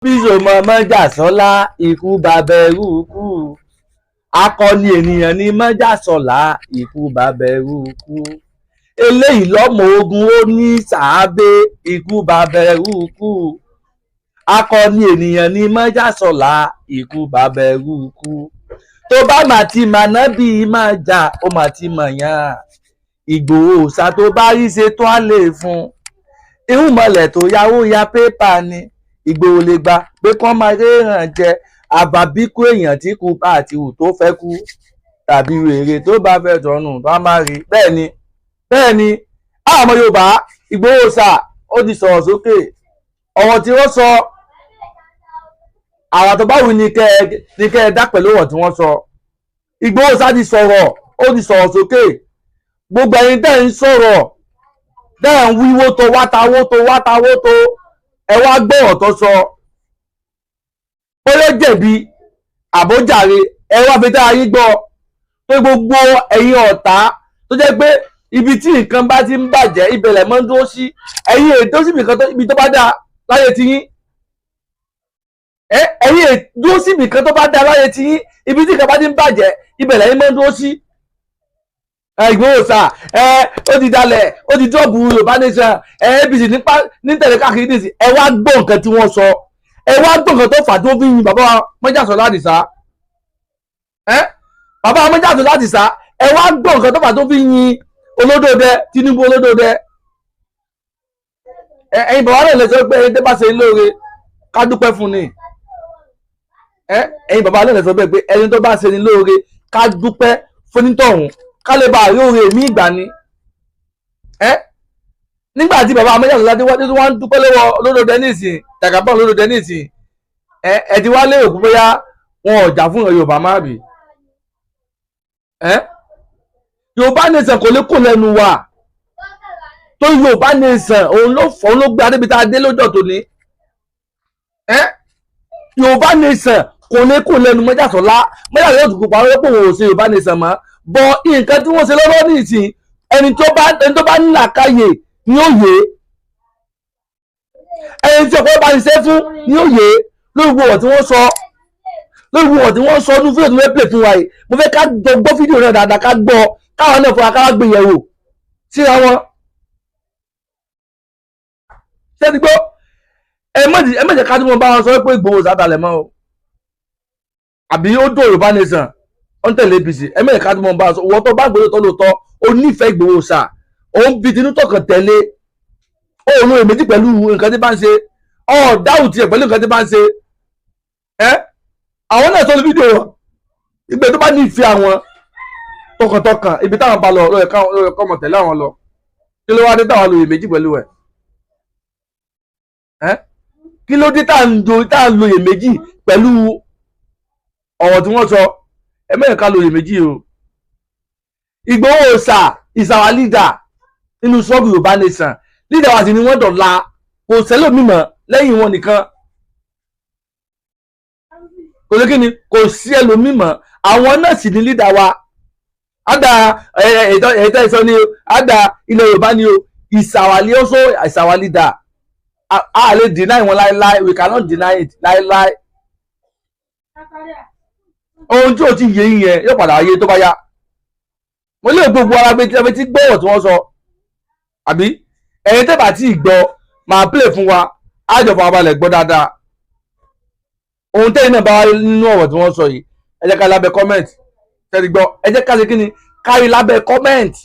bísọmọ mọ́jàsọ́lá ikú bàbá ẹrú kú akọni ènìyàn ní mọ́jàsọ́lá ikú bàbá ẹrú kú eléyìí lọ́mọ ogun ó ní sàábé ikú bàbá ẹrú kú akọni ènìyàn ní mọ́jàsọ́lá ikú bàbá ẹrú kú tó bá mà ti màná bíi máa jà ó mà ti mọ̀ yàn Ìgbòho ṣá tó bá rí ṣe tó á lè fún irúnmọlẹ̀ tó yáwó ya pépà ni Ìgbòho lè gbà pé kán máa réèyàn jẹ àbábíkú èèyàn tí kú bá àti hù tó fẹ́ kú tàbí wèrè tó bá fẹ́ tọ̀nù tó á máa rí bẹ́ẹ̀ ni àwọn ọmọ Yorùbá Ìgbòho ṣá ó ti sọ̀rọ̀ sókè ọ̀rọ̀ tí wọ́n sọ àwọn tó bá wù ní kẹ́ ẹ dá pẹ̀lú ọ̀rọ̀ tí wọ́n sọ Ìgbòho ṣá ti sọ̀rọ̀ ó ti sọ̀rọ̀ sókè gbogbo ẹ̀yin tẹ́ ń sọ̀rọ̀ tẹ́ ń wíwó tó wátawó tó ẹ wá gbọ́ ọ̀rọ̀ tó sọ ó lè jẹ̀bi àbójàre ẹ wá fi dára yín gbọ́ pé gbogbo ẹ̀yin ọ̀tá tó jẹ́ pé ibi tí nǹkan bá ti ń bàjẹ́ ibẹ̀lẹ̀ mọ́ ń dúró sí ẹ̀yin èdè síbi kan ibi tó bá dáa láyé tiyín ẹ̀yin èdè síbi kan tó bá dáa láyé tiyín ibi tí nǹkan bá ti ń bàjẹ́ ibẹ̀lẹ̀ yín mọ́ ń dúró sí. Ìgbòho ṣá ó ti dalẹ̀ ó ti dọ́ọ̀bù Yorùbá nation APC ní tẹ̀lé káàkiri nìsí ẹ wá gbọ́ nǹkan tí wọ́n sọ ẹ wá gbọ́ nǹkan tó fà tó fi yin bàbá Mọ́jàsọ́lá Àdìsá bàbá Mọ́jàsọ́lá Àdìsá ẹ wá gbọ́ nǹkan tó fà tó fi yin Olódòdẹ Tinubu Olódòdẹ ẹ̀yin bàbá náà lè sọ pé ẹni tó bá ṣe lóore ká dúpẹ́ fún ni ẹ̀yin bàbá náà lè sọ pé ẹni tó bá ṣe lóore ká dúpẹ́ fún nítọ̀hún ká lè bá àrí oore mi ìgbà ni nígbà tí bàbá Mọ́jàsọ́lá tí wọ́n ń dúpẹ́ lọ́wọ́ Olódòdẹ nísìn Jàgábá Olódòdẹ nísìn ẹ ti wá lérò pé bóyá wọn ò jà fún Yorùbá má bì Yorùbá nation kò lè kó lẹ́nu wa tó Yorùbá nation òun ló gbé adébítà adé lọ́jọ́ tòní Yorùbá nation kò lè kó lẹ́nu Mọ́jàsọ́lá yóò tún kópa wọ́n pé òun ò ṣe Yorùbá nation mọ́ bọ nǹkan tí wọ́n ṣe lọ́wọ́ ní ìsìn ẹni tó bá ní làákàyè ni ó yé ẹni tí ọ̀pọ̀ bá ń ṣe fún ni ó yé lórí gbogbo ọ̀rọ̀ tí wọ́n sọ ní fídíò tí wọ́n pè fún wa yìí mo fẹ́ ká gbọ́ fídíò náà dáadáa ká gbọ́ káwọn náà fọwọ́ ká gbé yẹ̀wò síra wọn ṣé ti gbọ́ ẹ mọ̀jẹ̀ ká tí wọ́n bá wọn sọ pé Ìgbòho sátálẹ̀ mọ́ o àbí ó dó Yorùbá nation ó ń tẹ̀lé APC ẹ̀mẹ́rin ká tí mo bá a sọ wọ́n tó bá gbèrò tó lóòótọ́ ó nífẹ̀ẹ́ Ìgbòho ṣá ó ń fi tinú tọkàn tẹ̀lé ó ń lo èméjì pẹ̀lú nǹkan tí bá ń ṣe dáhùn tiẹ̀ pẹ̀lú nǹkan tí bá ń ṣe àwọn náà sọ ní fídíò wọn ìgbẹ́ tó bá nífẹ̀ẹ́ àwọn tọkàntọkàn ibi táwọn bá lọ lọ́yẹ̀ kọ́ mọ̀ tẹ̀lé àwọn lọ kí ló wá dé táwọn lo èméjì pẹ̀lú ẹ̀ kí ló dé táwọn lo èméjì pẹ̀lú ọ̀rọ̀ tí wọ́n sọ ẹ̀mẹ́rin ká lóye méjì o Ìgbòho ṣá is our leader nínú sọ́ọ̀bù Yorùbá nation leader wa sì ni wọ́n dọ̀la kò sẹ́lòmímọ̀ lẹ́yìn wọn nìkan kò sí kíni kò sí ẹlòmímọ̀ àwọn náà sì ni leader wa àdá ẹ̀ẹ́dá ìsọ ni o àdá ilẹ̀ Yorùbá ni o is our leader a lè deny wọn láéláé we cannot deny it láéláé ohun tí o ti yé yẹn yóò padà yé tó bá yá mo lè gbogbo ara gbé tí gbọ́rọ̀ tí wọ́n sọ àbí ẹ̀yin tẹ́ bá tí ì gbọ́ máa play fún wa àjọpọ̀ abalẹ̀ gbọ́ dáadáa ohun tẹ́yìn náà bá wá nínú ọ̀rọ̀ tí wọ́n sọ yìí ẹ jẹ́ ká lábẹ́ comment tẹ́lẹ̀ gbọ́ ẹ jẹ́ ká ṣe kí ni kárí lábẹ́ comment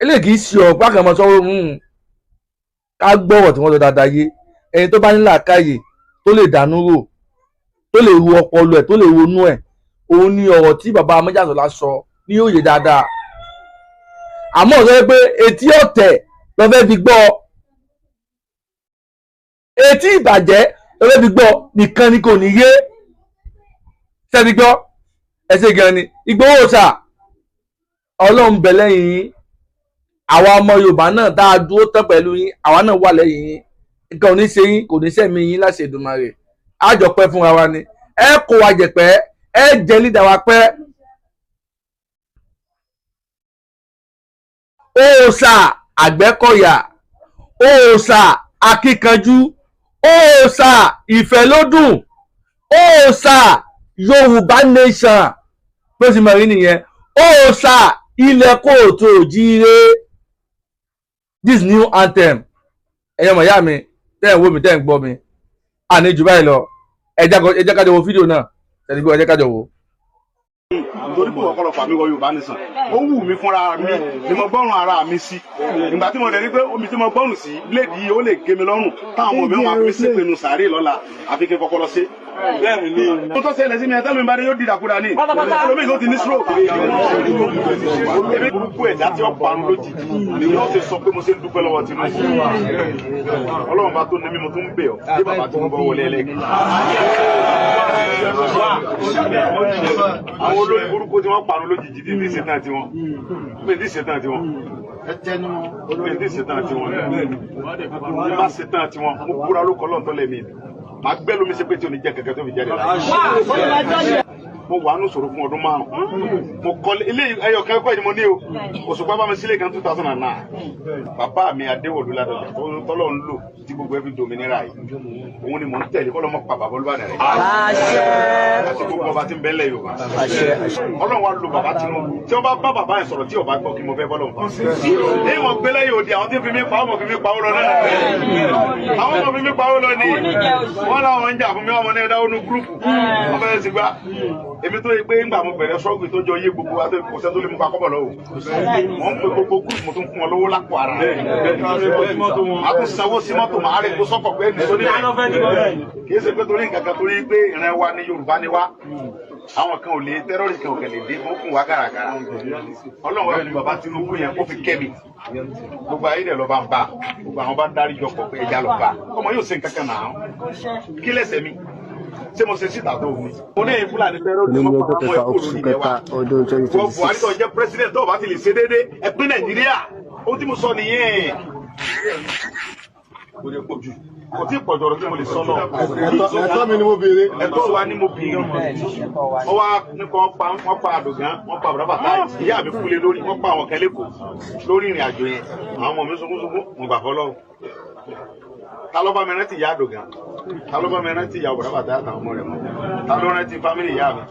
eléyìí kì í ṣe ọ̀pá kan mọ́ sọ́wọ́ ká gbọ́rọ̀ tí wọ́n sọ dáadáa yé ẹ̀yin tó bá ní làákàyè tó lè dànù rò tó lè ru ọpọlọ ẹ̀ tó lè ronú ẹ̀ òun ni ọ̀rọ̀ tí bàbá Mọ́jàsọ́lá sọ ní òye dáadáa àmọ́ ọ̀sẹ̀ pé etí ọ̀tẹ̀ ló fẹ́ fi gbọ́ etí ìbàjẹ́ ló fẹ́ fi gbọ́ nìkan ni kò ní yé sẹ́ni gbọ́ ẹsẹ̀ gan ni Ìgbòho ṣá Ọlọ́run bẹ lẹ́yìn yín àwa ọmọ Yorùbá náà tá a dúró tán pẹ̀lú yín àwa náà wà lẹ́yìn yín nǹkan ò ní ṣe yín kò ní ṣẹ̀mí yín láṣẹ Èdùmàrè àjọpẹ́ fúnra wa ni ẹ kó wa jẹ̀pẹ́ ẹ jẹ́ lídà wa pẹ́ òòṣà Àgbẹ̀kọ̀yà òòṣà akíkanjú òòṣà ìfẹ́lódùn òòṣà Yorùbá nation bó ti mọ̀ rí nìyẹn òòṣà ilẹ̀ kóòtù òjíire this new anthem ẹ̀yọ́ mọ̀ ìyá mi tẹ́ ẹ̀ wò mí tẹ́ ẹ̀ ń gbọ́ mi àní jù báyìí lọ ẹ jẹ́ ká jọ wo fídíò náà tẹ̀lé bí ẹ jẹ́ ká jọ wo. Torí pé ọ̀pọ̀lọpọ̀ fàmí wọ Yorùbá nìsan ó wù mí fúnra mi ni mo gbọ́rùn ara mi sí ìgbà tí mo rẹ̀ rí pé omi tí mo gbọ́rùn sí bíléèdì yìí ó lè gé mi lọ́rùn táwọn ọmọ mi máa fi sí pinnu sàárè lọ́la àfi kí n kọ́kọ́ lọ sí. mo tọ́ sẹ́lẹ̀ sí mi ẹ̀tẹ́ mi bá dé yóò dìdàkudà ní olómi tó ti ní stroke. èmi burúkú ẹ̀dá tí ó parun lójijì ni yóò ṣe sọ pé mo ṣe ń dúpẹ́ lọ́wọ́ Tinubu Ọlọ́run bá tó ní mi mo tún ń bẹ̀ ọ́ bí bàbá Tinubu wọlé ẹlẹ́gì. àwọn olórí burúkú tí wọ́n parun lójijì ní ìṣẹ̀tàn tiwọn ní ìṣẹ̀tàn tiwọn ní ìṣẹ̀tàn tiwọn ní bá ṣẹ̀tàn tiwọn mo búra ló kọ́ lọ́ntọ́ lẹ́mí màá gbẹ́ lómi ṣe pé tí o ní jẹ́ kẹ̀kẹ́ tó fi jáde láti. mo wà nù sọ̀rọ̀ fún ọdún márùn-ún mo kọ́ ilé ẹyọ kẹ́kọ̀ọ́ ni mo ní o Òṣùpá bá mi sílé kan 2009 bàbá mi Adéwọ̀lú Ládọjà tọ́lọ́ ń lò tí gbogbo ẹ fi dominira yìí òun ni mò ń tẹ̀lé kọ́ lọ́mọ pa bàbá Olúbàdàn rẹ̀ àti gbogbo ọba tí ń bẹ́lẹ̀ Yorùbá Ọlọ́run wa lo bàbá Tinubu tí wọ́n bá bá bàbá yẹn sọ̀rọ̀ tí ọba gbọ́ kí mo fẹ́ bọ́lọ̀ nǹkan ní mo gbé lẹ́yìn òde àwọn tí fi mí pa ọmọ fi mí pa ó lọ náà àwọn ọmọ fi mí pa ó lọ ní wọ́n láwọn ń jà fún mi ọmọ náà dáwọ́ nú gúrúùpù wọ́n fẹ́ẹ́ sì gbá èmi tó yẹ pé ńgbà mo bẹ̀rẹ̀ sọ́ọ̀gì tó jọ yé gbogbo wa tó kò sẹ́ tó lè mú pa kọ́bọ̀ lọ́wọ́ wọ́n ń pe gbogbo gúrúùpù mo tún fún wọn lówó lápò ara a tún sanwó sí mọ́tò màá rẹ̀ kó sọ́kọ̀ pé ẹni sóní kì í ṣe pé torí nǹkan kan torí pé ìran wa ní Yorùbá ni wá àwọn kan ò lè tẹ́rọ̀rì kan ò kẹ̀ lè dé fún fún wa gàràgàrà Ọlọ́run ẹni bàbá Tinubu yẹn kó fi kẹ́ mi gbogbo ayé dẹ̀ lọ bá ń bá gbogbo àwọn bá ń darí jọpọ̀ pé ẹja lọ bá ọmọ yóò ṣe nǹkan kan náà kí lẹ́sẹ̀ mi ṣé mo ṣe síta tó mi. mo ní Fúlàní tẹ́rọ̀rì tí wọ́n pa àwọn ẹ̀kọ́ lórí ilẹ̀ wa wọ́n Buhari tó jẹ́ pírẹsidẹ̀ntì tó bá ti lè ṣe déédéé ẹ pín Nàìjíríà ó tí mo sọ nìyẹn kò tí pọ̀jù ọ̀rọ̀ tí mo lè sọ náà. ẹ̀tọ́ mi ni mo béèrè. ẹ̀tọ́ wa ni mo béèrè. wọ́n wá ní kí wọ́n pa Àdògán wọ́n pa bàbá Bàtà ìyá mi kúlé lórí wọ́n pa àwọn kan lẹ́kọ̀ọ́ lórí ìrìn àjò yẹn àwọn ọmọ mi sunkúnsunkún mo gbà fọlọ́. ta ló bá mi rántí ìyá Àdògán ta ló bá mi rántí ìyá bàbá Bàtà àtàwọn ọmọ rẹ̀ mọ́ ta ló rántí fámìlì ìyá mi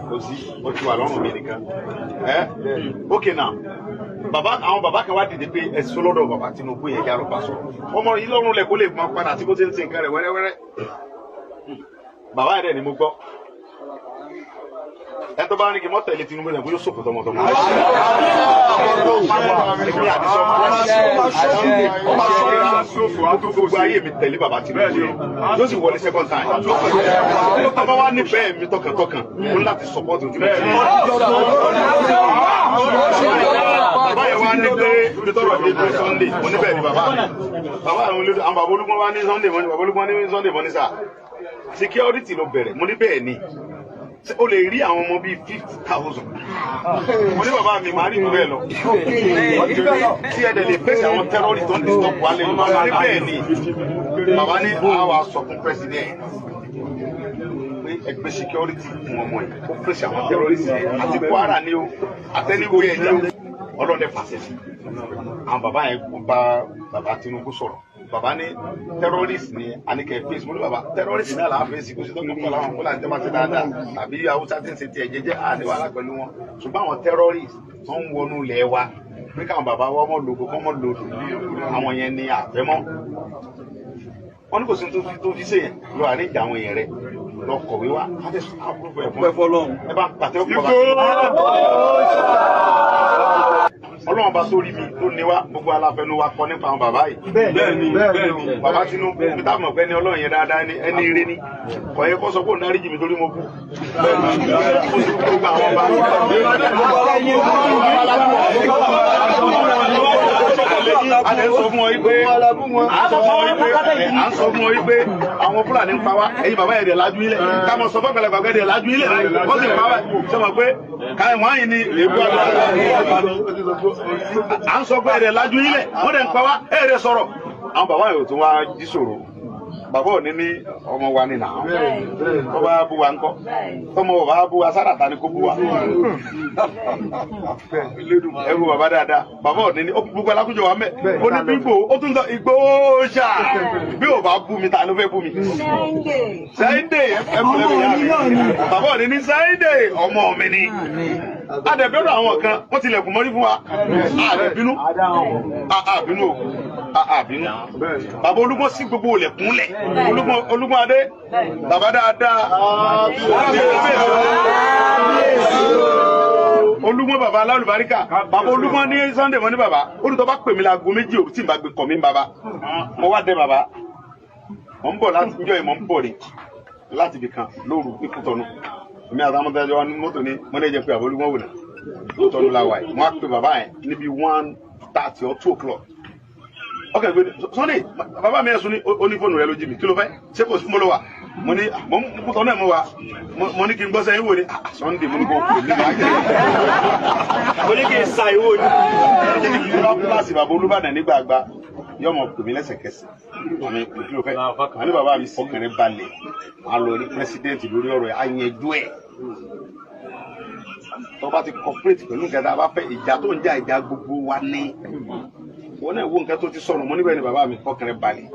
kò sí ó ti wà lọ́rùn mi nìkan. ókè náà àwọn bàbá kan wá dìde pé ẹ̀sùn lọ́dọ̀ bàbá Tinubu yẹn yára bá sọ ọmọ yìí lọ́rùn lẹ̀ kó lè máa padà tí kò ti ń sin nǹkan rẹ̀ wẹ́rẹ́wẹ́rẹ́ bàbá yẹn dẹ̀ ni mo gbọ́ ẹ tó bá ní kí n mọ́ tẹ̀lé Tinubu yẹn kó yóò sòkò tọmọtọmọ. gbogbo ayé mi tẹ̀lé bàbá Tinubu yẹn yóò sì wọlé second time ọba wa ní bẹ́ẹ̀ mi tọkàntọkàn ó láti support Tinubu. bàbá yẹn wá ní pé nítorọ̀ ní pé Sunday mo ní bẹ́ẹ̀ ni bàbá mi àwọn bàbá Olúgbọ́n wá ní Sunday mo ní bàbá Olúgbọ́n ní Sunday mo ní sà security ló bẹ̀rẹ̀ mo ní bẹ́ẹ̀ ni o lè rí àwọn ọmọ bíi 50,000 mo ní bàbá mi máa rí ìlú bẹ́ẹ̀ lọ tí ẹ dẹ̀ lè fèsì àwọn terrorist tó ń disturb wa lẹ́nu bàbá ní bẹ́ẹ̀ ni bàbá ní àwa sọ fún president pé ẹgbẹ́ security fún ọmọ yìí ó fèsì àwọn terrorist yẹn àti Kwara ni o àtẹniwó yẹn jẹ́ ọlọ́dẹ pàṣẹ sí àwọn bàbá yẹn bá bàbá Tinubu sọ̀rọ̀ bàbá ní terrorist ni anike face mo ní bàbá terrorist náà làá fèsì kó sì tó kọ́ pọ̀ láwọn Fúlàní tẹ́ bá ti dáadáa tàbí Haúsá tí ń ṣe tiẹ̀ jẹ́jẹ́ àdéhùn pẹ̀lú wọn ṣùgbọ́n àwọn terrorist tó ń wọnú ilẹ̀ wa pé káwọn bàbá wa mọ̀ lòdò kọ́ mọ̀ lòdò àwọn yẹn ni àfẹ́mọ́ wọn ní kò sí tó fi ṣe yẹn lọ àríjà àwọn èèyàn rẹ lọ kọ̀wé wa ẹ bá pàtẹ́ ọ̀pọ̀ Ọlọ́run bá tó rí mi tó ní wá gbogbo aláfẹnú wa kọ nípa àwọn bàbá yìí. bẹ́ẹ̀ni bàbá Tinubu mi tá mọ̀ pé ní Ọlọ́run yẹn dáadáa ẹni ire ni kò yẹ kó sọ pé òun dáríjì mi torí mo kú. mo sì kú gbogbo àwọn bá. a lè sọ fún ọ yìí pé àwọn Fúlàní ń pa wá ẹ̀yin bàbá yẹn dẹ̀ lájú ilẹ̀ ká mọ̀ sọ fọ́pẹ̀lẹ̀ gbàgbẹ́ dẹ̀ lájú ilẹ̀ wọ́n sì ń pa wá sọ ma pé káyọ̀ wọ́n yìí ni èébú àdúrà à ń sọ pé ẹ̀rẹ̀ lájú ilẹ̀ wọ́n dẹ̀ ń pa wá ẹ̀rẹ̀ sọ̀rọ̀ àwọn bàbá yóò tún wá jí sọ̀rọ̀ bàbá òní ní ọmọ wa ní nàá tó bá bú wa ńkọ́ tọmọ bá bú wa sára ta ni kó bú wa ẹrù bàbá dáadáa bàbá òní ní gbogbo alákùnjọ wa mẹ ó ní bí gbòó ó tún sọ Ìgbòho ṣá bí ò bá bú mi ta ló fẹ́ bú mi Sunday ẹkùnrin mi yá mi bàbá òní ní Sunday ọmọ mi ni adẹ̀bẹ̀rù àwọn kan wọ́n tilẹ̀kùn mọ́rí fún wa àbínú àbínú àbínú bàbá Olúgbọ́n sí gbogbo olẹ̀kùn lẹ̀ Olúgbọ́n adé bàbá dáadáa Olúgbọ́n bàbá alálùbáríkà bàbá Olúgbọ́n ní Sunday mọ́ ní bàbá olùtọ́ bá pè mí láago méjì òru tí n bá gbé kọ̀ mí bàbá mo wá dé bàbá mo ń bọ̀ láti njọ́ ìmọ̀ ń bọ̀ ni láti ibì kan lóru ikú tọ́nu èmi àtàwọn ọmọdé wa ní mọ́tò ní mọ́tò jẹ́ pé àbọ̀ Olúgbọ́n wò ná tọ́nu la wà yìí wọ́n á pè bàbá yẹn níbi 1:30 or 2 o'clock ok gbé Sunday bàbá mi ẹ̀sùn ní onífóònù rẹ ló jí mi kí ló fẹ́ ṣé kò sí mo lọ wà mo ní kútọ́ náà mo wà mo ní kí n gbọ́ sẹ́yìn wò ní Sunday mo ní kó kú ní màá jẹ́ mo ní kí n sa ìwò ní kí n lọ kíláàsì bàbá Olúbàdàn nígbàgbà yóò mọ̀ pè mí lẹ́sẹ̀kẹsẹ̀ àmì kí ló fẹ́ àní bàbá mi ọkùnrin balẹ̀ máa lọ ní pírẹsidẹ́ǹtì lórí ọ̀rọ̀ ẹ̀ àyẹ̀jú ẹ̀ tó bá ti cooperate pẹ̀lú nǹkan tá a bá fẹ́ ìjà tó ń jà ìjà gbogbo wa ní wọn náà wo nǹkan tó ti sọ̀rọ̀ mọ́ níbẹ̀ ni bàbá mi ọkùnrin balẹ̀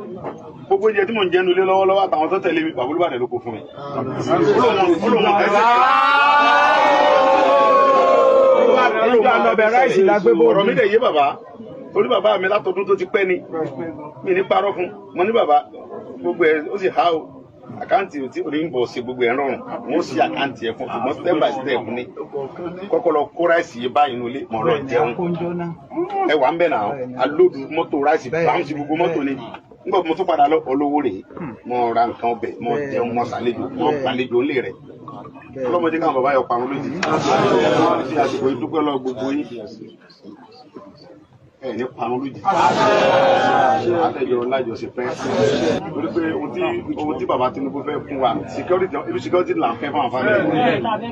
gbogbo oúnjẹ tí mò ń jẹ́ nulẹ̀ lọ́wọ́lọ́wọ́ àtàwọn tó tẹ̀lé mi bàbá Olúbàdàn ló kó fún mi. ọ̀rọ̀ mi dẹ̀ yé bàbá torí bàbá mi látọdún tó ti pẹ́ ni mi ní parọ́ fún mo ní bàbá gbogbo ẹ̀ ó sì há o àkáǹtì tí o lè ń bọ̀ ṣe gbogbo ẹ̀ rọrùn wọ́n sì àkáǹtì ẹ̀ fún ṣùgbọ́n step by step ni kọ́kọ́ lọ kó ráìsì yìí báyìí nílé mọ̀ lọ jẹun ẹ wà ń bẹ̀ náà alóòdù mọ́tò ráìsì báwọn sí gbogbo mọ́tò ni nígbà mo tún padà lọ olówó rèé mo ra nǹkan ọbẹ̀ mo jẹun mo ṣàlejò mo gbàlejò ńlẹ̀ rẹ̀ ọlọ́mọdé káwọn bàbá yọ parun lójijì fi àsìkò ìdúpẹ́ lọ gbogbo yín ẹ ní parun lójijì àtẹjọ lájọṣe fẹ́ torí pé ohun tí bàbá Tinubu fẹ́ fún wa security là ń fẹ́ fún àwọn fámìlì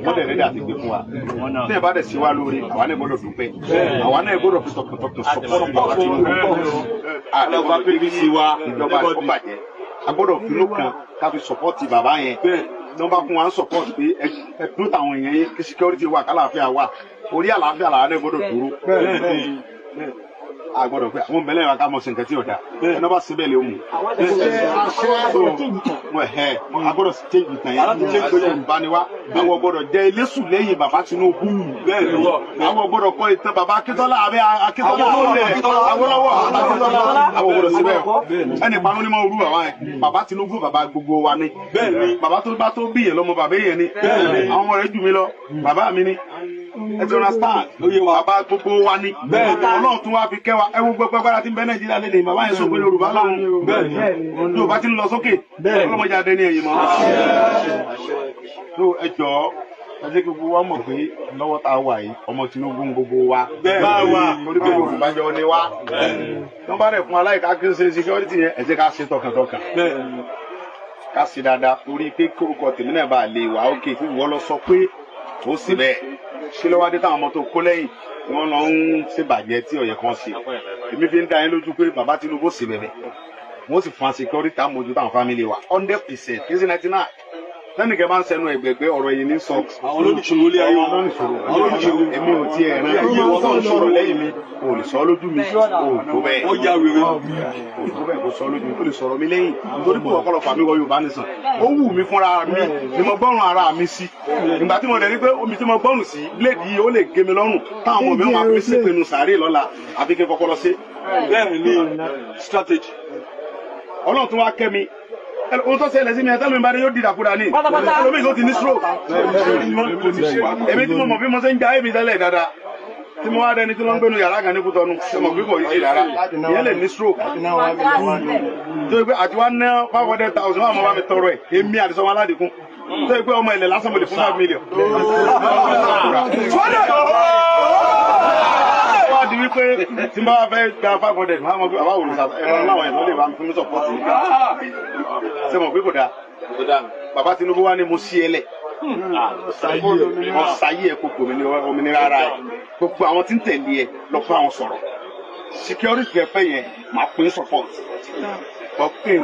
wọn dẹ̀ rẹ́dí àti gbé fún wa tí ẹ bá dẹ̀ sí wa lórí àwa náà gbọ́dọ̀ dúpẹ́ àwa náà gbọ́dọ̀ fi tọkàntọkàn sọpọ́nù bàbá Tinubu àdàbà pé sí wa ìjọba ẹ̀kọ́ bàjẹ́ a gbọ́dọ̀ fi lókàn ká fi sọpọ́tì bàbá yẹn nọ́mbà fún wa ń sọpọ́tì pé ẹ̀dùn táwọn èèyàn yẹn kí security wà kálàáfíà wà orí àlàáfíà làwọn náà gbọ́dọ̀ dúró a gbọ́dọ̀ pé àwọn mẹlẹ wa ká mọ sí nǹkan tí o da ẹ náà bá síbẹ̀ lè mú a gbọ́dọ̀ change nǹkan yẹn baniwa àwọn gbọ́dọ̀ jẹ eléṣù lẹ́yìn bàbá Tinubu àwọn gbọ́dọ̀ kọ ìtàn bàbá Akíntọ́lá abẹ Akíntọ́lá Awólọ́wọ̀ Akíntọ́lá àwọn gbọ́dọ̀ síbẹ̀ ẹnì panu ni mo rú àwọn yẹn bàbá Tinubu bàbá gbogbo wa ni bàbá tó bá tó bí yẹn lọmọ bàbá yẹn ni àwọn ọmọ rẹ̀ jù mí lọ bàbá mi ni ẹ ti understand bàbá gbogbo wa ni Ọlọ́run tún wá fi kẹ́ wa ẹ wo gbogbo agbára tí ń bẹ Nàìjíríà lẹ́lẹ̀ bàbá yẹn sọ pé Yorùbá lọ́run Yorùbá ti ń lọ sókè ọlọ́mọdé adé ní ẹ̀yìn mọ́ ẹ jọ̀ọ́ ẹ jẹ́ kí gbogbo wa mọ̀ pé lọ́wọ́ tá a wà yìí ọmọ Tinubu ń gbogbo wa torí pé Yorùbá jọ ní wa tí wọ́n bá rẹ̀ fún aláìka kí n ṣe security yẹn ẹ jẹ́ ká ṣe tọkàntọkàn ká ṣe dáadáa torí pé kórúkọ tèmi náà bá lè wà ókè fún ìwọ lọ sọ pé ó sì bẹ́ẹ̀ ṣé lọ́wọ́ adé táwọn ọmọ tó kó lẹ́yìn wọ́n lọ ń ṣèbàjẹ́ tí ọ̀yẹ́ kan ṣe èmi fi ń dá yín lójú pé bàbá Tinubu sì bẹ̀rẹ̀ wọ́n sì fún security àmójú táwọn fámìlì wa 100% kí sí 99 lẹ́nìkẹ́ máa ń sẹnu ẹ̀gbẹ̀gbẹ́ ọ̀rọ̀ yìí ní sọ. àwọn olóṣèlú lé ayé wọn olóṣèlú èmi ò tiẹ̀ rán iye wọn tó ń sọ̀rọ̀ lẹ́yìn mi o lè sọ lójú mi o tó bẹ́ẹ̀ o já wèrè o tó bẹ́ẹ̀ kò sọ lójú mi o lè sọ̀rọ̀ mi lẹ́yìn nítorí pé ọ̀pọ̀lọpọ̀ àmì wọ Yorùbá nìsàn ó wù mí fúnra mi ni mo gbọ́rùn ara mi sí ìgbà tí mo dẹ̀ rí pé omi tí mo gbọ́rùn sí léèdì yìí ó lè gé mi lọ́rùn táwọn ọmọ mi máa fi ṣépinnu sàárè lọ́la àfi kí n kọ́kọ́ lọ sí. bẹ́ẹ̀ ni strategy Ọlọ́run tún wá kẹ́ mi ohun tó ṣẹlẹ̀ sí mi ẹ̀tẹ́lú ìbáde yóò dìdàkúdà ní ẹlòmíì tó ti ní stroke èmi tí mo mọ̀ bí mo ṣe ń ja èmi tẹ́lẹ̀ dáadáa tí mo wá dẹni tí wọ́n ń gbénu yàrá kan ní Kútọ́nù tí mo bí kò yí sí rárá ìyẹn lè ní stroke tó yẹ pé àti wá ná 500,000 wà mọ́ bá mi tọrọ ẹ̀ èmi àti sọmọ aládìkún tó yẹ pé ọmọ ilẹ̀ lásán mo lè fún 5 million. wá di wípé tí n bá fẹ́ gba 500 máa mọ̀ pé àwa òrùsà ẹ̀rọ láwọn ẹ̀sán lè bá mi fún mi sọ̀pọ̀tì nígbà ṣe mọ̀ pé kò dáa bàbá Tinubu wá ní mo sí ẹlẹ̀ ọ̀sáyé ẹ̀ kò òmìnira ara ẹ̀ gbogbo àwọn tí ń tẹ̀lé ẹ lọ fún àwọn sọ̀rọ̀ security ẹ̀fẹ́ yẹn máa pín support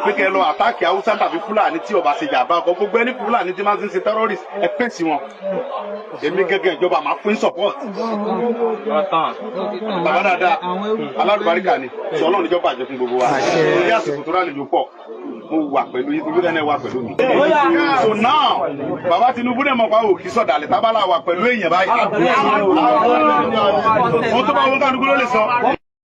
pé kẹ́ lọ àtáàkì Haúsá tàbí Fúlàní tí ọba ṣe jàmbá ọkọ̀ gbogbo ẹni Fúlàní tí máa ń ṣe terrorist ẹ pèsè wọn èmi gẹ́gẹ́ ìjọba máa fún support. bàbá dáadáa alálùbáríkà ni sọ Ọlọ́run níjọba àjẹ fún gbogbo wa ní àsìkò tó rálẹ̀ yóò pọ̀ mo wà pẹ̀lú ibi tẹ́lẹ̀ wà pẹ̀lú mi. so now bàbá Tinubu dẹ̀ mọ̀ pa òkì sọ̀dàlẹ̀ tábàlà wà pẹ̀lú èèyàn báyìí. wọ́n tó bá wọn kálukú ló lè sọ.